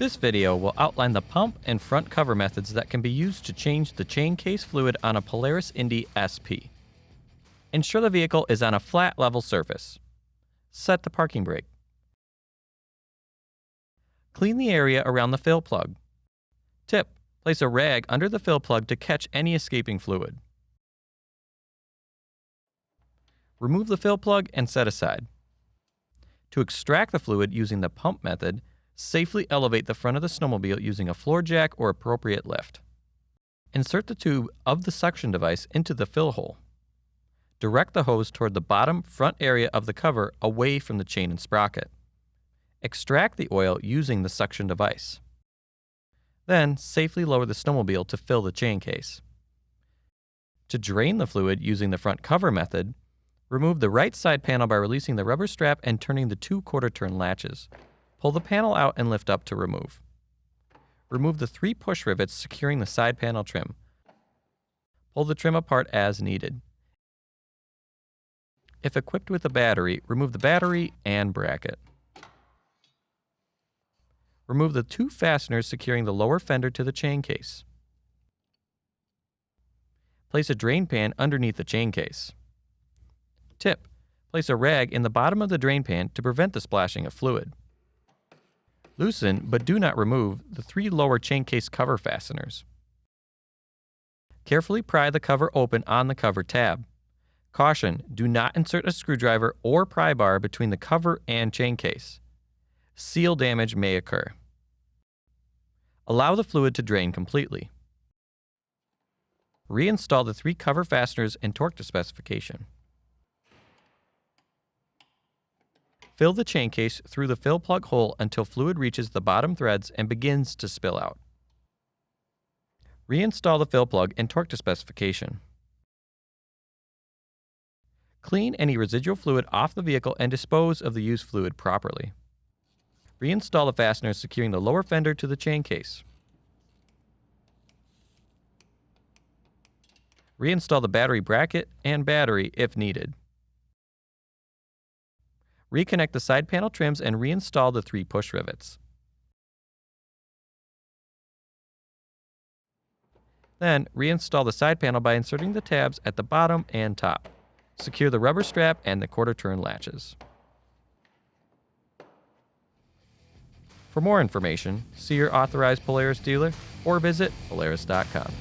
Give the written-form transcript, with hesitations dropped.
This video will outline the pump and front cover methods that can be used to change the chain case fluid on a Polaris INDY SP. Ensure the vehicle is on a flat level surface. Set the parking brake. Clean the area around the fill plug. Tip: place a rag under the fill plug to catch any escaping fluid. Remove the fill plug and set aside. To extract the fluid using the pump method, safely elevate the front of the snowmobile using a floor jack or appropriate lift. Insert the tube of the suction device into the fill hole. Direct the hose toward the bottom front area of the cover away from the chain and sprocket. Extract the oil using the suction device. Then, safely lower the snowmobile to fill the chain case. To drain the fluid using the front cover method, remove the right side panel by releasing the rubber strap and turning the 2 quarter-turn latches. Pull the panel out and lift up to remove. Remove the 3 push rivets securing the side panel trim. Pull the trim apart as needed. If equipped with a battery, remove the battery and bracket. Remove the 2 fasteners securing the lower fender to the chain case. Place a drain pan underneath the chain case. Tip: place a rag in the bottom of the drain pan to prevent the splashing of fluid. Loosen, but do not remove, the 3 lower chain case cover fasteners. Carefully pry the cover open on the cover tab. Caution: do not insert a screwdriver or pry bar between the cover and chain case. Seal damage may occur. Allow the fluid to drain completely. Reinstall the 3 cover fasteners and torque to specification. Fill the chain case through the fill plug hole until fluid reaches the bottom threads and begins to spill out. Reinstall the fill plug and torque to specification. Clean any residual fluid off the vehicle and dispose of the used fluid properly. Reinstall the fasteners securing the lower fender to the chain case. Reinstall the battery bracket and battery if needed. Reconnect the side panel trims and reinstall the 3 push rivets. Then, reinstall the side panel by inserting the tabs at the bottom and top. Secure the rubber strap and the quarter-turn latches. For more information, see your authorized Polaris dealer or visit Polaris.com.